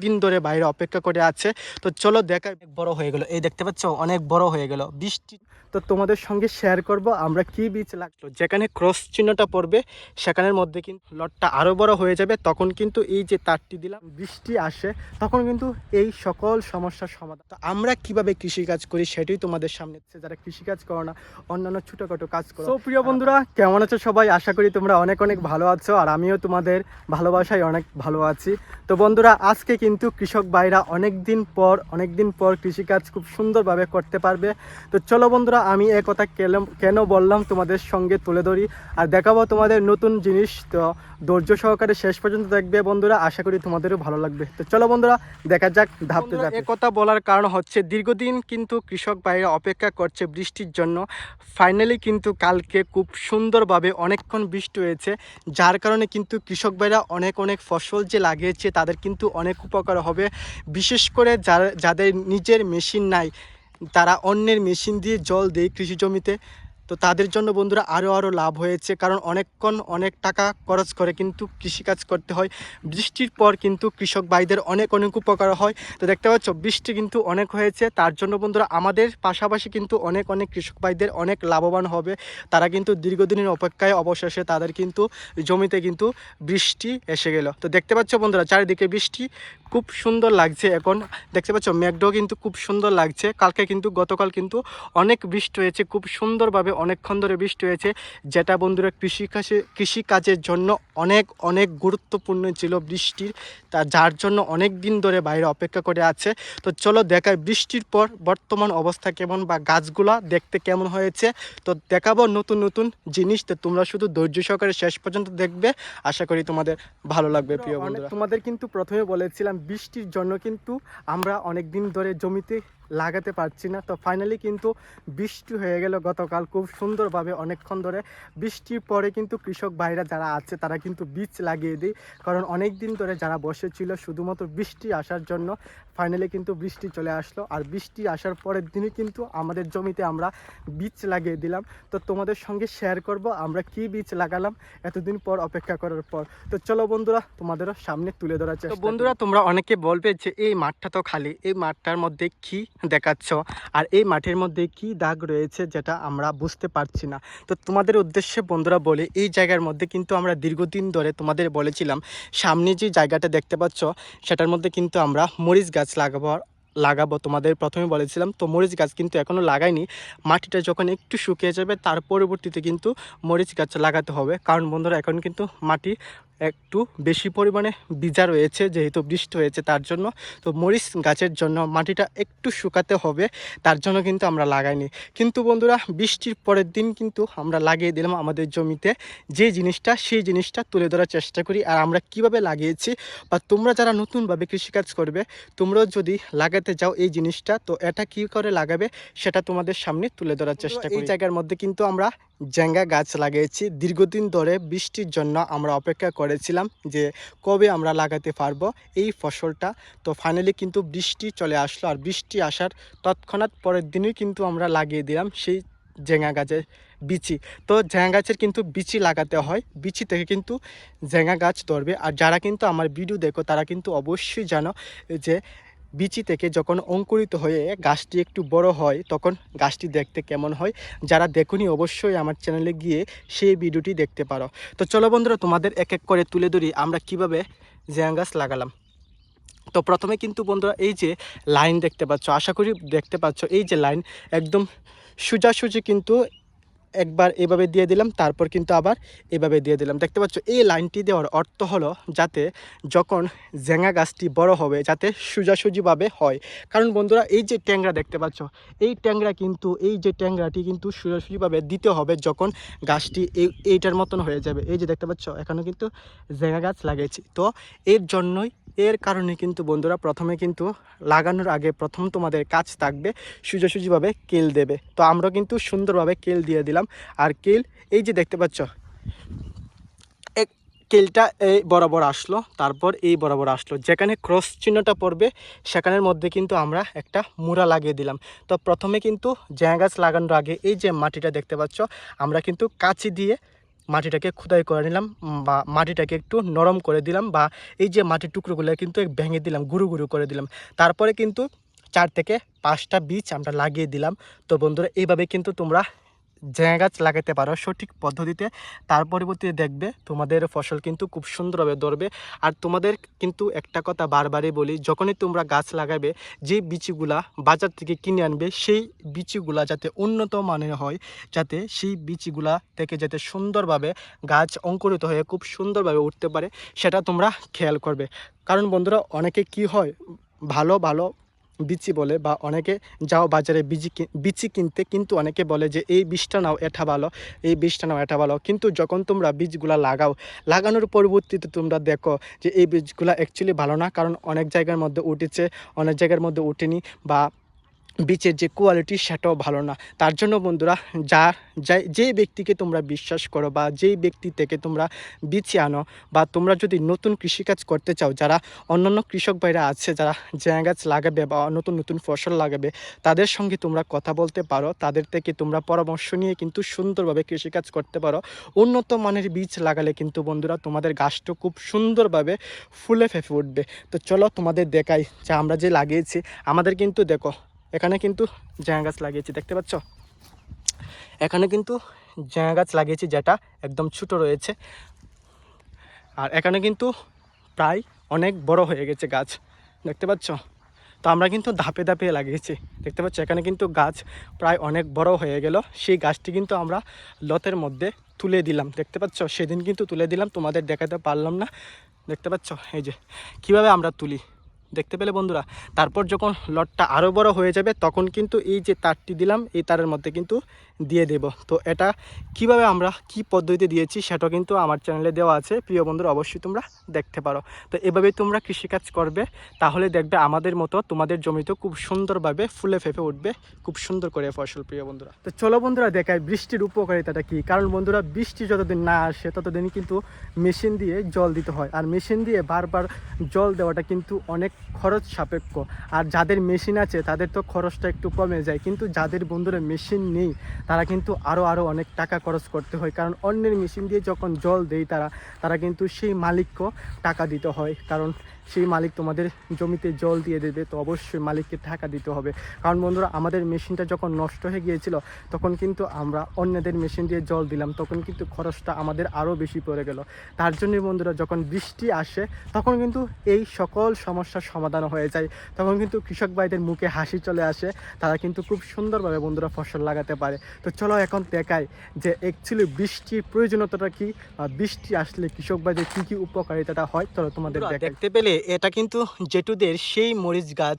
দিন ধরে বাইরে অপেক্ষা করে আছে। তো চলো দেখা, অনেক বড় হয়ে গেল, এই দেখতে পাচ্ছ অনেক বড় হয়ে গেল বৃষ্টি। তো তোমাদের সঙ্গে শেয়ার করব আমরা কি বীজ লাগলো, যেখানে ক্রস চিহ্নটা পড়বে সেখানের মধ্যে কিন্তু লটটা আরও বড় হয়ে যাবে। তখন কিন্তু এই যে তারটি দিলাম, বৃষ্টি আসে তখন কিন্তু এই সকল সমস্যার সমাধান। তো আমরা কিভাবে কৃষিকাজ করি সেটাই তোমাদের সামনে, যারা কৃষিকাজ করো না অন্যান্য ছোটোখাটো কাজ করো। তো প্রিয় বন্ধুরা, কেমন আছো সবাই? আশা করি তোমরা অনেক অনেক ভালো আছো, আর আমিও তোমাদের ভালোবাসায় অনেক ভালো আছি। তো বন্ধুরা, আজকে কিন্তু কৃষক ভাইরা অনেক দিন পর কৃষিকাজ খুব সুন্দরভাবে করতে পারবে। তো চলো বন্ধুরা, আমি এ কথা কেন বললাম তোমাদের সঙ্গে তুলে ধরি আর দেখাবো তোমাদের নতুন জিনিস। তো ধৈর্য সহকারে শেষ পর্যন্ত দেখবে বন্ধুরা, আশা করি তোমাদেরও ভালো লাগবে। তো চলো বন্ধুরা, দেখা যাক ধাপতে ধাপতে। কথা বলার কারণ হচ্ছে দীর্ঘদিন কিন্তু কৃষক ভাইরা অপেক্ষা করছে বৃষ্টির জন্য। ফাইনালি কিন্তু কালকে খুব সুন্দরভাবে অনেকক্ষণ বৃষ্টি হয়েছে, যার কারণে কিন্তু কৃষক ভাইরা অনেক ফসল যে লাগিয়েছে তাদের কিন্তু অনেক উপকার হবে। বিশেষ করে যাদের নিজের মেশিন নাই, তারা অন্যের মেশিন দিয়ে জল দেয় কৃষি জমিতে, তো তাদের জন্য বন্ধুরা আরও লাভ হয়েছে। কারণ অনেক টাকা খরচ করে কিন্তু কৃষিকাজ করতে হয়। বৃষ্টির পর কিন্তু কৃষক ভাইদের অনেক উপকার হয়। তো দেখতে পাচ্ছ বৃষ্টি কিন্তু অনেক হয়েছে, তার জন্য বন্ধুরা আমাদের পাশাপাশি কিন্তু অনেক কৃষক ভাইদের অনেক লাভবান হবে। তারা কিন্তু দীর্ঘদিনের অপেক্ষায় অবশেষে তাদের কিন্তু জমিতে কিন্তু বৃষ্টি এসে গেল। তো দেখতে পাচ্ছ বন্ধুরা চারিদিকে বৃষ্টি, খুব সুন্দর লাগছে। এখন দেখতে পাচ্ছ মেঘটাও কিন্তু খুব সুন্দর লাগছে। গতকাল কিন্তু অনেক বৃষ্টি হয়েছে, খুব সুন্দরভাবে অনেকক্ষণ ধরে বৃষ্টি হয়েছে, যেটা বন্ধুরা কৃষিকাজের জন্য অনেক গুরুত্বপূর্ণ ছিল বৃষ্টির, যার জন্য অনেক দিন ধরে বাইরে অপেক্ষা করে আছে। তো চলো দেখাই বৃষ্টির পর বর্তমান অবস্থা কেমন বা গাছগুলা দেখতে কেমন হয়েছে। তো দেখাবো নতুন জিনিস। তো তোমরা শুধু ধৈর্য সহকারে শেষ পর্যন্ত দেখবে, আশা করি তোমাদের ভালো লাগবে। প্রিয় বন্ধুরা, তোমাদের কিন্তু প্রথমে বলেছিলাম বৃষ্টির জন্য কিন্তু আমরা অনেক দিন ধরে জমিতে লাগাতে পারছি না। তো ফাইনালি কিন্তু বৃষ্টি হয়ে গেল গতকাল খুব সুন্দরভাবে অনেকক্ষণ ধরে। বৃষ্টির পরে কিন্তু কৃষক ভাইরা যারা আছে তারা কিন্তু বীজ লাগিয়ে দিই, কারণ অনেক দিন ধরে যারা বসেছিল শুধুমাত্র বৃষ্টি আসার জন্য, ফাইনালি কিন্তু বৃষ্টি চলে আসলো। আর বৃষ্টি আসার পরের দিনই কিন্তু আমাদের জমিতে আমরা বীজ লাগিয়ে দিলাম। তো তোমাদের সঙ্গে শেয়ার করব আমরা কি বীজ লাগালাম এতদিন পর অপেক্ষা করার পর। তো চলো বন্ধুরা, তোমাদেরও সামনে তুলে ধরার চেষ্টা। বন্ধুরা, তোমরা অনেকে বলবে যে এই মাঠটা তো খালি, এই মাঠটার মধ্যে কি দেখাচ্ছ আর এই মাঠের মধ্যে কি দাগ রয়েছে যেটা আমরা বুঝতে পারছি না। তো তোমাদের উদ্দেশ্যে বন্ধুরা বলে, এই জায়গার মধ্যে কিন্তু আমরা দীর্ঘদিন ধরে তোমাদের বলেছিলাম সামনে যে জায়গাটা দেখতে পাচ্ছ সেটার মধ্যে কিন্তু আমরা মরিচ গাছ লাগাবো তোমাদের প্রথমে বলেছিলাম। তো মরিচ গাছ কিন্তু এখনও লাগাইনি, মাটিটা যখন একটু শুকিয়ে যাবে তার পরবর্তীতে কিন্তু মরিচ গাছ লাগাতে হবে। কারণ বন্ধুরা এখন কিন্তু মাটি একটু বেশি পরিমাণে ভিজা রয়েছে, যেহেতু বৃষ্টি হয়েছে তার জন্য। তো মরিচ গাছের জন্য মাটিটা একটু শুকাতে হবে, তার জন্য কিন্তু আমরা লাগাইনি। কিন্তু বন্ধুরা বৃষ্টির পরের দিন কিন্তু আমরা লাগিয়ে দিলাম আমাদের জমিতে সেই জিনিসটা তুলে ধরার চেষ্টা করি, আর আমরা কিভাবে লাগিয়েছি বা তোমরা যারা নতুনভাবে কৃষিকাজ করবে তোমরাও যদি লাগাতে যাও এই জিনিসটা, তো এটা কি করে লাগাবে সেটা তোমাদের সামনে তুলে ধরার চেষ্টা করি। এই জায়গার মধ্যে কিন্তু আমরা জ্যাঙ্গা গাছ লাগিয়েছি। দীর্ঘদিন ধরে বৃষ্টির জন্য আমরা অপেক্ষা করেছিলাম যে কবে আমরা লাগাতে পারবো এই ফসলটা। তো ফাইনালি কিন্তু বৃষ্টি চলে আসলো, আর বৃষ্টি আসার তৎক্ষণাৎ পরের দিনই কিন্তু আমরা লাগিয়ে দিলাম সেই জ্যাঙ্গা গাছের বিচি। তো জ্যাঙ্গা গাছের কিন্তু বিচি লাগাতে হয়, বিচি থেকে কিন্তু জ্যাঙ্গা গাছ ধরবে। আর যারা কিন্তু আমার ভিডিও দেখো তারা কিন্তু অবশ্যই জানো যে বিচি থেকে যখন অঙ্কুরিত হয়ে গাছটি একটু বড় হয় তখন গাছটি দেখতে কেমন হয়। যারা দেখুনি অবশ্যই আমার চ্যানেলে গিয়ে সেই ভিডিওটি দেখতে পারো। তো চলো বন্ধুরা, তোমাদের এক এক করে তুলে ধরি আমরা কিভাবে জ্যাঙ্গা গাছ লাগালাম। তো প্রথমে কিন্তু বন্ধুরা এই যে লাইন দেখতে পাচ্ছ, আশা করি দেখতে পাচ্ছ, এই যে লাইন একদম সোজাসুজি কিন্তু একবার এভাবে দিয়ে দিলাম, তারপর কিন্তু আবার এভাবে দিয়ে দিলাম। দেখতে পাচ্ছ এই লাইনটি দেওয়ার অর্থ হলো যাতে যখন জ্যাঙ্গা গাছটি বড় হবে যাতে সোজাসুজিভাবে হয়। কারণ বন্ধুরা এই যে ট্যাংরা দেখতে পাচ্ছ, এই যে ট্যাংরাটি কিন্তু সোজাসুজিভাবে দিতে হবে যখন গাছটি এইটার মতন হয়ে যাবে। এই যে দেখতে পাচ্ছ এখানে কিন্তু জ্যাঙ্গা গাছ লাগিয়েছি। তো এর কারণে কিন্তু বন্ধুরা প্রথমে কিন্তু লাগানোর আগে প্রথম তোমাদের কাজ থাকবে সোজাসুজিভাবে কেল দেবে। তো আমরা কিন্তু সুন্দরভাবে কেল দিয়ে দিলাম। আর কেল এই যে দেখতে পাচ্ছ কেলটা এই বরাবর আসলো, তারপর এই বরাবর আসলো, যেখানে ক্রস চিহ্নটা পড়বে সেখানের মধ্যে কিন্তু আমরা একটা মুড়া লাগিয়ে দিলাম। তো প্রথমে কিন্তু জ্যাঙ্গা গাছ লাগানোর আগে এই যে মাটিটা দেখতে পাচ্ছ আমরা কিন্তু কাঁচি দিয়ে মাটিটাকে খোদাই করে নিলাম বা মাটিটাকে একটু নরম করে দিলাম, বা এই যে মাটির টুকরোগুলো কিন্তু ভেঙে দিলাম, গুঁড়ো গুঁড়ো করে দিলাম। তারপরে কিন্তু 4 থেকে 5টা বীজ আমরা লাগিয়ে দিলাম। তো বন্ধুরা এইভাবে কিন্তু তোমরা ঝিঙে গাছ লাগাতে পারো সঠিক পদ্ধতিতে। তার পরবর্তীতে দেখবে তোমাদের ফসল কিন্তু খুব সুন্দরভাবে ধরবে। আর তোমাদের কিন্তু একটা কথা বারবারই বলি, যখনই তোমরা গাছ লাগাবে, যে বীজগুলা বাজার থেকে কিনে আনবে সেই বীজগুলা যাতে উন্নত মানের হয়, যাতে সেই বীজগুলা থেকে যাতে সুন্দরভাবে গাছ অঙ্কুরিত হয়ে খুব সুন্দরভাবে উঠতে পারে, সেটা তোমরা খেয়াল করবে। কারণ বন্ধুরা অনেকে কি হয়, ভালো ভালো বিচি বলে, বা অনেকে যাও বাজারে বিচি কিনতে, কিন্তু অনেকে বলে যে এই বীজটা নাও এটা ভালো, এই বীজটা নাও এটা ভালো। কিন্তু যখন তোমরা বীজগুলা লাগাও, লাগানোর পরবর্তীতে তোমরা দেখো যে এই বীজগুলা অ্যাকচুয়ালি ভালো না, কারণ অনেক জায়গার মধ্যে উঠেছে, অনেক জায়গার মধ্যে উঠেনি, বা বীজের যে কোয়ালিটি সেটাও ভালো না। তার জন্য বন্ধুরা যেই ব্যক্তিকে তোমরা বিশ্বাস করো, বা যেই ব্যক্তি থেকে তোমরা বীজ আনো, বা তোমরা যদি নতুন কৃষিকাজ করতে চাও, যারা অন্যান্য কৃষক ভাইরা আছে যারা ঝিঙে গাছ লাগাবে বা নতুন নতুন ফসল লাগাবে, তাদের সঙ্গে তোমরা কথা বলতে পারো, তাদের থেকে তোমরা পরামর্শ নিয়ে কিন্তু সুন্দরভাবে কৃষিকাজ করতে পারো। উন্নত মানের বীজ লাগালে কিন্তু বন্ধুরা তোমাদের গাছটা খুব সুন্দরভাবে ফুলে ফেঁপে উঠবে। তো চলো তোমাদের দেখাই যে আমরা যে লাগিয়েছি। আমাদের কিন্তু দেখো এখানে কিন্তু ঝিঙে গাছ লাগিয়েছি, দেখতে পাচ্ছ? এখানে কিন্তু ঝিঙে গাছ লাগিয়েছি, যেটা একদম ছোট রয়েছে। আর এখানে কিন্তু প্রায় অনেক বড় হয়ে গেছে গাছ, দেখতে পাচ্ছ? তো আমরা কিন্তু ধাপে ধাপে লাগিয়েছি, দেখতে পাচ্ছ? এখানে কিন্তু গাছ প্রায় অনেক বড় হয়ে গেল। সেই গাছটি কিন্তু আমরা লতের মধ্যে তুলে দিলাম, দেখতে পাচ্ছ? সেদিন কিন্তু তুলে দিলাম, তোমাদের দেখাতে পারলাম না, দেখতে পাচ্ছ? এই যে কীভাবে আমরা তুলি, দেখতে পেলে বন্ধুরা? তারপর যখন লটটা আরও বড় হয়ে যাবে, তখন কিন্তু এই যে তারটি দিলাম, এই তারের মধ্যে কিন্তু দিয়ে দেব। তো এটা কিভাবে আমরা কি পদ্ধতিতে দিয়েছি সেটা কিন্তু আমার চ্যানেলে দেওয়া আছে, প্রিয় বন্ধুরা, অবশ্যই তোমরা দেখতে পারো। তো এভাবেই তোমরা কৃষিকাজ করবে, তাহলে দেখবে আমাদের মতো তোমাদের জমিতে খুব সুন্দরভাবে ফুলে ফেঁপে উঠবে, খুব সুন্দর করে ফসল, প্রিয় বন্ধুরা। তো চলো বন্ধুরা দেখায় বৃষ্টির উপকারিতাটা কি। কারণ বন্ধুরা বৃষ্টি যতদিন না আসে ততদিন কিন্তু মেশিন দিয়ে জল দিতে হয়, আর মেশিন দিয়ে বারবার জল দেওয়াটা কিন্তু অনেক খরচ সাপেক্ষ। আর যাদের মেশিন আছে তাদের তো খরচটা একটু কমে যায়, কিন্তু যাদের বন্ধুরা মেশিন নেই তারা কিন্তু আরও অনেক টাকা খরচ করতে হয়। কারণ অন্যের মেশিন দিয়ে যখন জল দেয় তারা কিন্তু সেই মালিককেও টাকা দিতে হয়, কারণ সেই মালিক তোমাদের জমিতে জল দিয়ে দেবে, তো অবশ্যই মালিককে টাকা দিতে হবে। কারণ বন্ধুরা আমাদের মেশিনটা যখন নষ্ট হয়ে গিয়েছিল, তখন কিন্তু আমরা অন্যদের মেশিন দিয়ে জল দিলাম, তখন কিন্তু খরচটা আমাদের আরও বেশি পড়ে গেল। তার জন্যই বন্ধুরা যখন বৃষ্টি আসে তখন কিন্তু এই সকল সমস্যার সমাধান হয়ে যায়, তখন কিন্তু কৃষক ভাইদের মুখে হাসি চলে আসে, তারা কিন্তু খুব সুন্দরভাবে বন্ধুরা ফসল লাগাতে পারে। তো চলো এখন দেখাই যে অ্যাকচুয়ালি বৃষ্টির প্রয়োজনীয়তাটা কি, বৃষ্টি আসলে কৃষক ভাইদের কী কী উপকারিতাটা হয়। চলো তোমাদের দেখতে পেলে এটা কিন্তু জেঠুদের সেই মরিচ গাছ,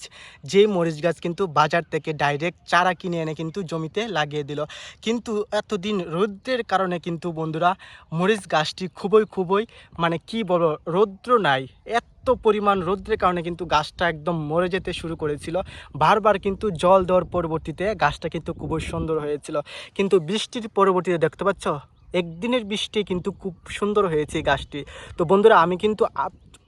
যে মরিচ গাছ কিন্তু বাজার থেকে ডাইরেক্ট চারা কিনে এনে কিন্তু জমিতে লাগিয়ে দিল। কিন্তু এতদিন রৌদ্রের কারণে কিন্তু বন্ধুরা মরিচ গাছটি খুবই মানে কি বলো, রৌদ্র নাই, এত পরিমাণ রৌদ্রের কারণে কিন্তু গাছটা একদম মরে যেতে শুরু করেছিল। বারবার কিন্তু জল দেওয়ার পরবর্তীতে গাছটা কিন্তু খুবই সুন্দর হয়েছিল। কিন্তু বৃষ্টির পরবর্তীতে দেখতে পাচ্ছ একদিনের বৃষ্টি কিন্তু খুব সুন্দর হয়েছে গাছটি। তো বন্ধুরা আমি কিন্তু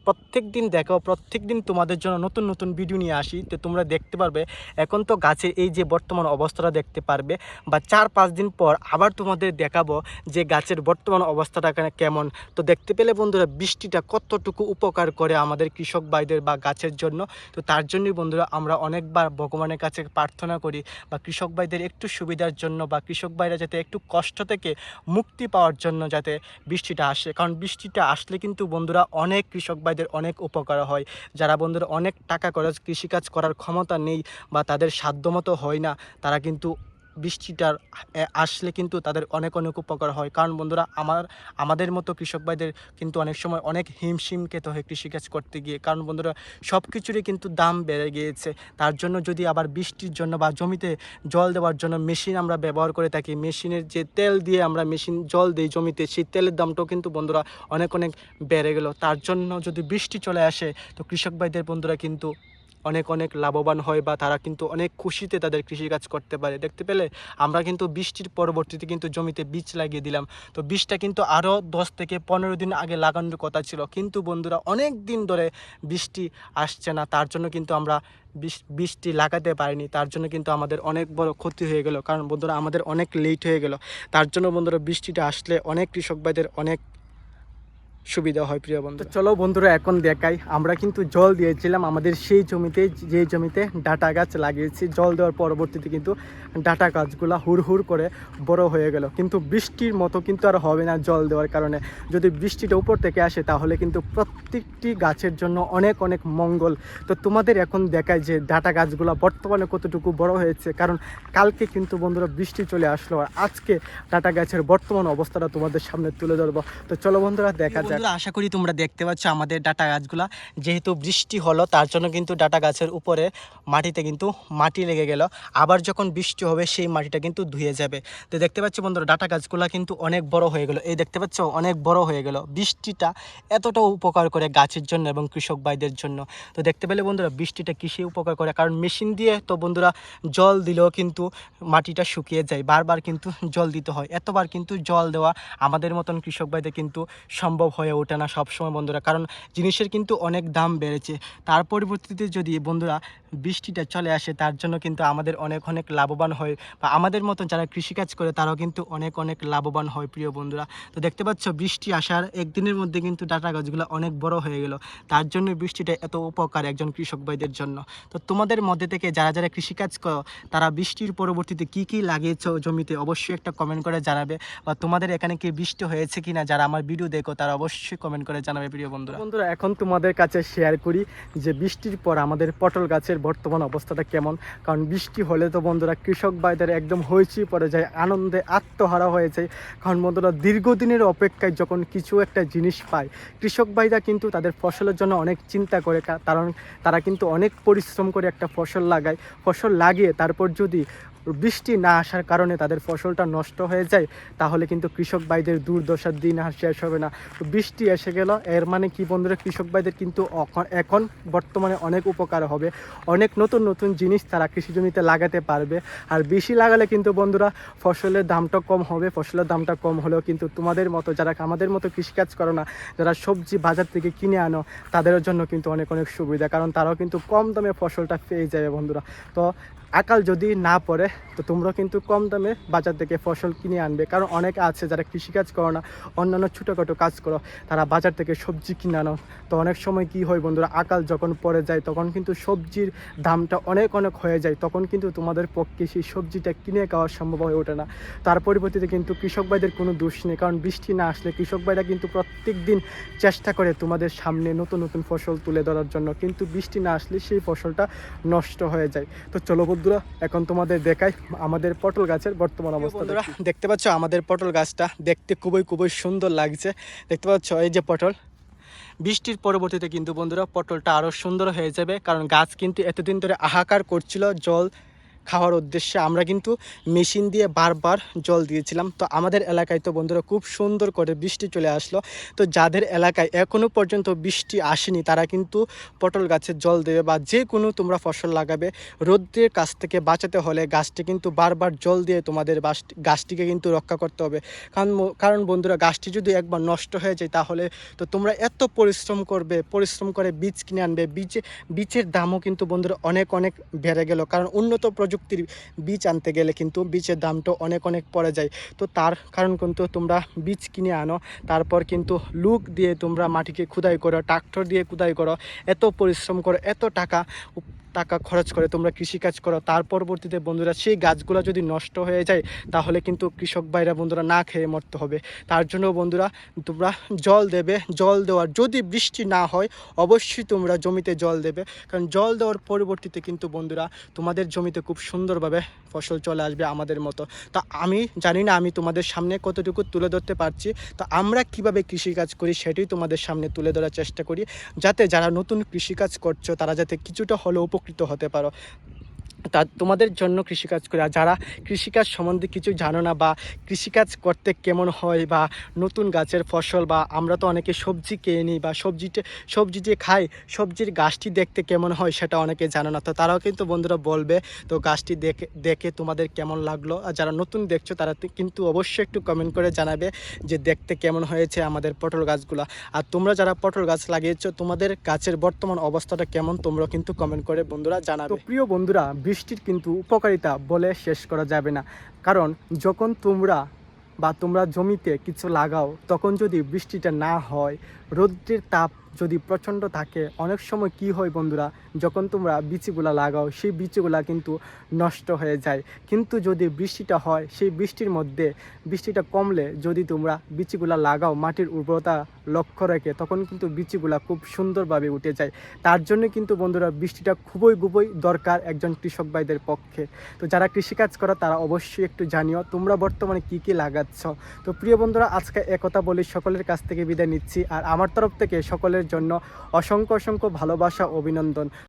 প্রত্যেক দিন দেখাও, প্রত্যেক দিন তোমাদের জন্য নতুন নতুন ভিডিও নিয়ে আসি। তো তোমরা দেখতে পারবে এখন তো গাছের এই যে বর্তমান অবস্থাটা দেখতে পারবে, বা 4-5 দিন পর আবার তোমাদের দেখাবো যে গাছের বর্তমান অবস্থাটা কেমন। তো দেখতে পেলে বন্ধুরা বৃষ্টিটা কতটুকু উপকার করে আমাদের কৃষক ভাইদের বা গাছের জন্য। তো তার জন্যই বন্ধুরা আমরা অনেকবার ভগবানের কাছে প্রার্থনা করি, বা কৃষক ভাইদের একটু সুবিধার জন্য, বা কৃষক ভাইরা যাতে একটু কষ্ট থেকে মুক্তি পাওয়ার জন্য যাতে বৃষ্টিটা আসে। কারণ বৃষ্টিটা আসলে কিন্তু বন্ধুরা অনেক কৃষক ভাইদের অনেক উপকার হয়। যারা বন্ধুরা অনেক টাকা খরচ কৃষিকাজ করার ক্ষমতা নেই, বা তাদের সাধ্যমতো হয় না, তারা কিন্তু বৃষ্টিটার আসলে কিন্তু তাদের অনেক উপকার হয়। কারণ বন্ধুরা আমাদের মতো কৃষক ভাইদের কিন্তু অনেক সময় অনেক হিমশিম খেতে হয় কৃষিকাজ করতে গিয়ে। কারণ বন্ধুরা সব কিছুরই কিন্তু দাম বেড়ে গিয়েছে। তার জন্য যদি আবার বৃষ্টির জন্য বা জমিতে জল দেওয়ার জন্য মেশিন আমরা ব্যবহার করে থাকি, মেশিনের যে তেল দিয়ে আমরা মেশিন জল দিই জমিতে, সেই তেলের দামটাও কিন্তু বন্ধুরা অনেক বেড়ে গেল। তার জন্য যদি বৃষ্টি চলে আসে তো কৃষক ভাইদের বন্ধুরা কিন্তু অনেক অনেক লাভবান হয় বা তারা কিন্তু অনেক খুশিতে তাদের কৃষিকাজ করতে পারে। দেখতে পেলে আমরা কিন্তু বৃষ্টির পরবর্তীতে কিন্তু জমিতে বীজ লাগিয়ে দিলাম। তো বীজটা কিন্তু আরও 10 থেকে 15 দিন আগে লাগানোর কথা ছিল, কিন্তু বন্ধুরা অনেক দিন ধরে বৃষ্টি আসছে না, তার জন্য কিন্তু আমরা বীজটি লাগাতে পারিনি। তার জন্য কিন্তু আমাদের অনেক বড় ক্ষতি হয়ে গেল, কারণ বন্ধুরা আমাদের অনেক লেট হয়ে গেল। তার জন্য বন্ধুরা বৃষ্টিটা আসলে অনেক কৃষক ভাইদের অনেক সুবিধা হয় প্রিয় বন্ধু। চলো বন্ধুরা এখন দেখাই, আমরা কিন্তু জল দিয়েছিলাম আমাদের সেই জমিতে, যে জমিতে ডাটা গাছ লাগিয়েছি। জল দেওয়ার পরবর্তীতে কিন্তু ডাটা গাছগুলো হুড় করে বড় হয়ে গেল, কিন্তু বৃষ্টির মতো কিন্তু আর হবে না জল দেওয়ার কারণে। যদি বৃষ্টিটা উপর থেকে আসে তাহলে কিন্তু প্রত্যেকটি গাছের জন্য অনেক অনেক মঙ্গল। তো তোমাদের এখন দেখায় যে ডাটা গাছগুলো বর্তমানে কতটুকু বড় হয়েছে, কারণ কালকে কিন্তু বন্ধুরা বৃষ্টি চলে আসলো, আর আজকে ডাটা গাছের বর্তমান অবস্থাটা তোমাদের সামনে তুলে ধরবো। তো চলো বন্ধুরা দেখা যাক। আশা করি তোমরা দেখতে পাচ্ছ আমাদের ডাটা গাছগুলা, যেহেতু বৃষ্টি হলো তার জন্য কিন্তু ডাটা গাছের উপরে মাটিতে কিন্তু মাটি লেগে গেল। আবার যখন বৃষ্টি হবে সেই মাটিটা কিন্তু ধুয়ে যাবে। তো দেখতে পাচ্ছ বন্ধুরা ডাটা গাছগুলা কিন্তু অনেক বড় হয়ে গেল, এই দেখতে পাচ্ছ অনেক বড় হয়ে গেল। বৃষ্টিটা এতটা উপকার করে গাছের জন্য এবং কৃষক ভাইদের জন্য। তো দেখতে পেলে বন্ধুরা বৃষ্টিটা কৃষি উপকার করে, কারণ মেশিন দিয়ে তো বন্ধুরা জল দিলেও কিন্তু মাটিটা শুকিয়ে যায়, বারবার কিন্তু জল দিতে হয়। এতবার কিন্তু জল দেওয়া আমাদের মতন কৃষক ভাইদের কিন্তু সম্ভব হয়ে ওঠে না সবসময় বন্ধুরা, কারণ জিনিসের কিন্তু অনেক দাম বেড়েছে। তার পরিবর্তিতে যদি বন্ধুরা বৃষ্টিটা চলে আসে তার জন্য কিন্তু আমাদের অনেক অনেক লাভবান হয়, বা আমাদের মতো যারা কৃষিকাজ করে তারাও কিন্তু অনেক অনেক লাভবান হয় প্রিয় বন্ধুরা। তো দেখতে পাচ্ছ বৃষ্টি আসার একদিনের মধ্যে কিন্তু ডাটা গাছগুলো অনেক বড় হয়ে গেল, তার জন্য বৃষ্টিটা এত উপকার একজন কৃষক ভাইদের জন্য। তো তোমাদের মধ্যে থেকে যারা যারা কৃষিকাজ করো তারা বৃষ্টির পরবর্তীতে কি কি লাগিয়েছো জমিতে অবশ্যই একটা কমেন্ট করে জানাবে, বা তোমাদের এখানে কি বৃষ্টি হয়েছে কিনা যারা আমার ভিডিও দেখো তারা অবশ্যই কমেন্ট করে জানাবে প্রিয় বন্ধুরা। বন্ধুরা এখন তোমাদের কাছে শেয়ার করি যে বৃষ্টির পর আমাদের পটল গাছের বর্তমান অবস্থাটা কেমন। কারণ বৃষ্টি হলে তো বন্ধুরা কৃষক ভাইদের একদম হইচই পড়ে যায়, আনন্দে আত্মহারা হয়ে যায়। কারণ বন্ধুরা দীর্ঘদিনের অপেক্ষায় যখন কিছু একটা জিনিস পায়, কৃষক ভাইরা কিন্তু তাদের ফসলের জন্য অনেক চিন্তা করে, কারণ তারা কিন্তু অনেক পরিশ্রম করে একটা ফসল লাগায়। ফসল লাগিয়ে তারপর যদি বৃষ্টি না আসার কারণে তাদের ফসলটা নষ্ট হয়ে যায়, তাহলে কিন্তু কৃষক ভাইদের দুর্দশার দিন আর শেষ হবে না। তো বৃষ্টি এসে গেল, এর মানে কি বন্ধুরা কৃষক ভাইদের কিন্তু এখন বর্তমানে অনেক উপকার হবে, অনেক নতুন নতুন জিনিস তারা কৃষি জমিতে লাগাতে পারবে। আর বেশি লাগালে কিন্তু বন্ধুরা ফসলের দামটা কম হবে। ফসলের দামটা কম হলেও কিন্তু তোমাদের মতো যারা আমাদের মতো কৃষিকাজ করো না, যারা সবজি বাজার থেকে কিনে আনো, তাদের জন্য কিন্তু অনেক অনেক সুবিধা, কারণ তারাও কিন্তু কম দামে ফসলটা পেয়ে যাবে বন্ধুরা। তো আকাল যদি না পড়ে তো তোমরা কিন্তু কম দামে বাজার থেকে ফসল কিনে আনবে, কারণ অনেক আছে যারা কৃষিকাজ করো না, অন্যান্য ছোটোখাটো কাজ করো, তারা বাজার থেকে সবজি কিনে আনো। তো অনেক সময় কি হয় বন্ধুরা, আকাল যখন পড়ে যায় তখন কিন্তু সবজির দামটা অনেক অনেক হয়ে যায়, তখন কিন্তু তোমাদের পক্ষে সেই সবজিটা কিনে খাওয়া সম্ভব হয়ে ওঠে না। তার পরিবর্তিতে কিন্তু কৃষক ভাইদের কোনো দোষ নেই, কারণ বৃষ্টি না আসলে কৃষক ভাইরা কিন্তু প্রত্যেক দিন চেষ্টা করে তোমাদের সামনে নতুন নতুন ফসল তুলে ধরার জন্য, কিন্তু বৃষ্টি না আসলে সেই ফসলটা নষ্ট হয়ে যায়। তো চলো বন্ধুরা এখন তোমাদের দেখাই আমাদের পটল গাছের বর্তমান অবস্থা। বন্ধুরা দেখতে পাচ্ছ আমাদের পটল গাছটা দেখতে খুবই খুবই সুন্দর লাগছে। দেখতে পাচ্ছ এই যে পটল, বৃষ্টির পরবর্তীতে কিন্তু বন্ধুরা পটলটা আরও সুন্দর হয়ে যাবে, কারণ গাছ কিন্তু এতদিন ধরে হাহাকার করছিল জল খাওয়ার উদ্দেশ্যে। আমরা কিন্তু মেশিন দিয়ে বারবার জল দিয়েছিলাম। তো আমাদের এলাকায় তো বন্ধুরা খুব সুন্দর করে বৃষ্টি চলে আসলো। তো যাদের এলাকায় এখনও পর্যন্ত বৃষ্টি আসেনি তারা কিন্তু পটল গাছের জল দেবে, বা যে কোনো তোমরা ফসল লাগাবে, রোদ্রের কাছ থেকে বাঁচাতে হলে গাছটি কিন্তু বারবার জল দিয়ে তোমাদের গাছটিকে কিন্তু রক্ষা করতে হবে। কারণ বন্ধুরা গাছটি যদি একবার নষ্ট হয়ে যায় তাহলে তো তোমরা এত পরিশ্রম করবে, পরিশ্রম করে বীজ কিনে আনবে, বীজের দামও কিন্তু বন্ধুরা অনেক অনেক বেড়ে গেল, কারণ উন্নত প্রযুক্তির বীজ আনতে গেলে কিন্তু বীজের দামটা অনেক অনেক পড়ে যায়। তো তার কারণ কিন্তু তোমরা বীজ কিনে আনো, তারপর কিন্তু লুক দিয়ে তোমরা মাটিকে খুদাই করো, ট্রাক্টর দিয়ে খুদাই করো, এত পরিশ্রম করো, এত টাকা খরচ করে তোমরা কৃষিকাজ করো, তার পরবর্তীতে বন্ধুরা সেই গাছগুলো যদি নষ্ট হয়ে যায় তাহলে কিন্তু কৃষক ভাইরা বন্ধুরা না খেয়ে মরতে হবে। তার জন্য বন্ধুরা তোমরা জল দেবে, জল দেওয়ার যদি বৃষ্টি না হয় অবশ্যই তোমরা জমিতে জল দেবে, কারণ জল দেওয়ার পরবর্তীতে কিন্তু বন্ধুরা তোমাদের জমিতে খুব সুন্দরভাবে ফসল চলে আসবে আমাদের মতো। তো আমি জানি না আমি তোমাদের সামনে কতটুকু তুলে ধরতে পারছি, তো আমরা কিভাবে কৃষিকাজ করি সেটাই তোমাদের সামনে তুলে ধরার চেষ্টা করি, যাতে যারা নতুন কৃষিকাজ করছো তারা যাতে কিছুটা হলেও উপকৃত হতে পারো। তা তোমাদের জন্য কৃষিকাজ করে। আর যারা কৃষিকাজ সম্বন্ধে কিছু জানো না বা কৃষিকাজ করতে কেমন হয় বা নতুন গাছের ফসল বা আমরা তো অনেকে সবজি খেয়ে নিই বা সবজি যে খাই, সবজির গাছটি দেখতে কেমন হয় সেটা অনেকে জানো না। তো তারাও কিন্তু বন্ধুরা বলবে তো গাছটি দেখে দেখে তোমাদের কেমন লাগলো। আর যারা নতুন দেখছো তারা কিন্তু অবশ্যই একটু কমেন্ট করে জানাবে যে দেখতে কেমন হয়েছে আমাদের পটল গাছগুলো। আর তোমরা যারা পটল গাছ লাগিয়েছো তোমাদের গাছের বর্তমান অবস্থাটা কেমন তোমরা কিন্তু কমেন্ট করে বন্ধুরা জানাবে। তো প্রিয় বন্ধুরা, বৃষ্টির কিন্তু উপকারিতা বলে শেষ করা যাবে না। কারণ যখন তোমরা জমিতে কিছু লাগাও তখন যদি বৃষ্টিটা না হয়, রৌদ্রের তাপ যদি প্রচণ্ড থাকে, অনেক সময় কি হয় বন্ধুরা, যখন তোমরা বীজগুলা লাগাও সেই বীজগুলা কিন্তু নষ্ট হয়ে যায়। কিন্তু যদি বৃষ্টিটা হয়, সেই বৃষ্টিটা কমলে যদি তোমরা বীজগুলা লাগাও মাটির উর্বরতা লক্ষ্য রেখে, তখন কিন্তু বীজগুলা খুব সুন্দরভাবে উঠে যায়। তার জন্য কিন্তু বন্ধুরা বৃষ্টিটা খুবই দরকার একজন কৃষক ভাইদের পক্ষে। তো যারা কৃষিকাজ করো তারা অবশ্যই একটু জানিও তোমরা বর্তমানে কি কি লাগাচ্ছ। তো প্রিয় বন্ধুরা, আজকে একথা বলি, সকলের কাছ থেকে বিদায় নিচ্ছি। আর আমার তরফ থেকে সকলের জন্য অসংখ্য ভালোবাসা, অভিনন্দন।